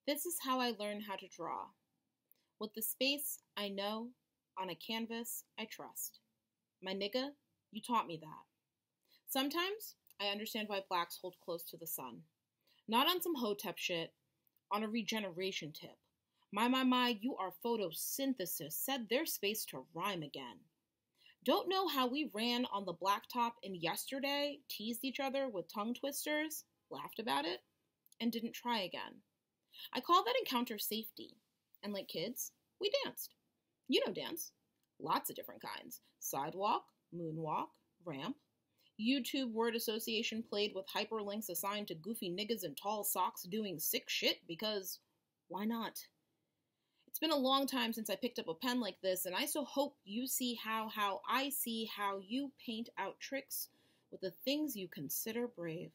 This is how I learn how to draw. With the space I know, on a canvas I trust. My nigga, you taught me that. Sometimes I understand why blacks hold close to the sun. Not on some hotep shit, on a regeneration tip. My, you are photosynthesis. Said their space to rhyme again. Don't know how we ran on the blacktop and yesterday, teased each other with tongue twisters, laughed about it, and didn't try again. I call that encounter safety. And like kids, we danced. You know dance. Lots of different kinds. Sidewalk, moonwalk, ramp. YouTube word association played with hyperlinks assigned to goofy niggas in tall socks doing sick shit because why not? It's been a long time since I picked up a pen like this, and I so hope you see how I see how you paint out tricks with the things you consider brave.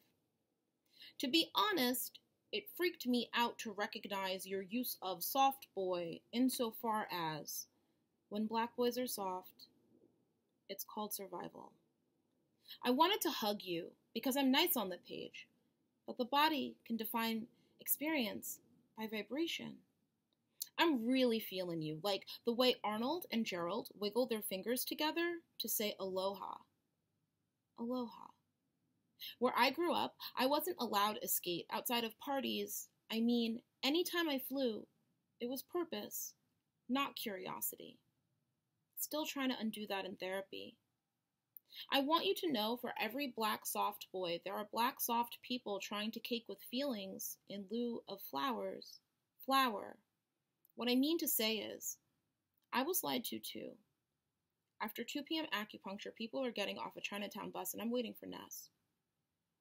To be honest, it freaked me out to recognize your use of soft boy insofar as, when black boys are soft, it's called survival. I wanted to hug you because I'm nice on the page, but the body can define experience by vibration. I'm really feeling you, like the way Arnold and Gerald wiggle their fingers together to say aloha. Aloha. Where I grew up, I wasn't allowed a skate outside of parties. I mean, anytime I flew, it was purpose, not curiosity. Still trying to undo that in therapy. I want you to know for every black soft boy, there are black soft people trying to cake with feelings in lieu of flowers. Flower. What I mean to say is, I was lied to too. After 2 p.m. acupuncture, people are getting off a Chinatown bus and I'm waiting for Ness.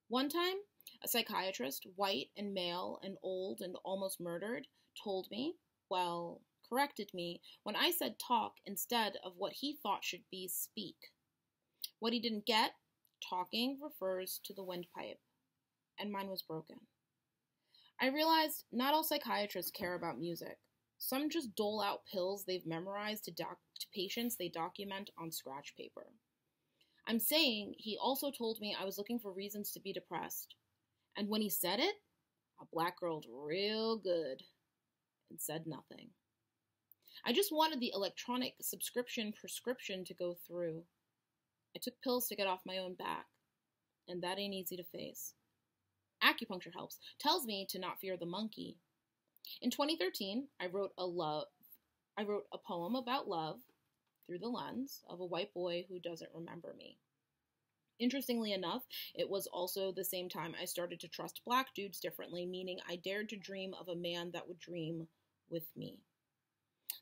One time, a psychiatrist, white and male and old and almost murdered, told me, corrected me, when I said talk instead of what he thought should be speak. What he didn't get, talking refers to the windpipe, and mine was broken. I realized not all psychiatrists care about music. Some just dole out pills they've memorized to patients they document on scratch paper. I'm saying he also told me I was looking for reasons to be depressed. And when he said it, I black girled real good and said nothing. I just wanted the electronic subscription prescription to go through. I took pills to get off my own back, and that ain't easy to face. Acupuncture helps, tells me to not fear the monkey. In 2013, I wrote a poem about love through the lens of a white boy who doesn't remember me. Interestingly enough, it was also the same time I started to trust black dudes differently, meaning I dared to dream of a man that would dream with me.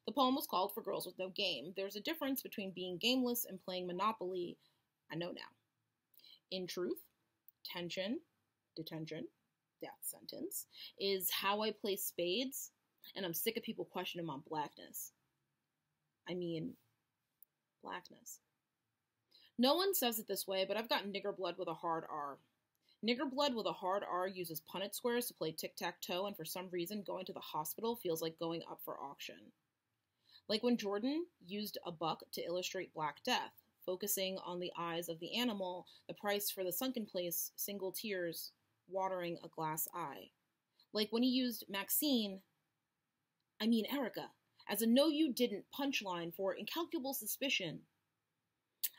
The poem was called For Girls with No Game. There's a difference between being gameless and playing Monopoly. I know now. In truth, tension, detention, death sentence, is how I play spades, and I'm sick of people questioning my blackness. I mean, blackness. No one says it this way, but I've got nigger blood with a hard R. Nigger blood with a hard R uses Punnett squares to play tic-tac-toe, and for some reason, going to the hospital feels like going up for auction. Like when Jordan used a buck to illustrate Black Death, focusing on the eyes of the animal, the price for the sunken place, single tears, watering a glass eye. Like when he used Erica, as a no you didn't punchline for incalculable suspicion.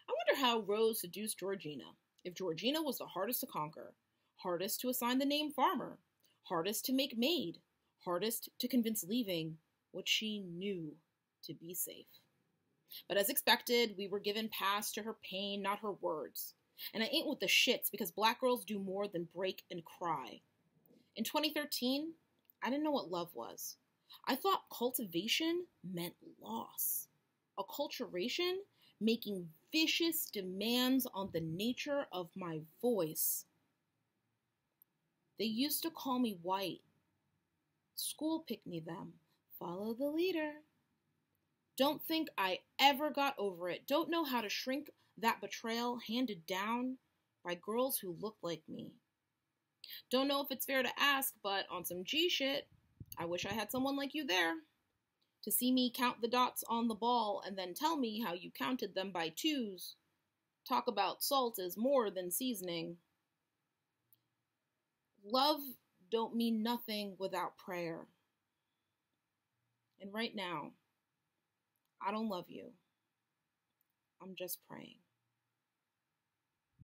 I wonder how Rose seduced Georgina. If Georgina was the hardest to conquer, hardest to assign the name farmer, hardest to make maid, hardest to convince leaving what she knew to be safe. But as expected, we were given pass to her pain, not her words. And I ain't with the shits because black girls do more than break and cry. In 2013, I didn't know what love was. I thought cultivation meant loss. Acculturation, making vicious demands on the nature of my voice. They used to call me white. School picked me them. Follow the leader. Don't think I ever got over it. Don't know how to shrink that betrayal handed down by girls who look like me. Don't know if it's fair to ask, but on some G shit, I wish I had someone like you there. To see me count the dots on the ball and then tell me how you counted them by twos. Talk about salt is more than seasoning. Love don't mean nothing without prayer. And right now, I don't love you. I'm just praying.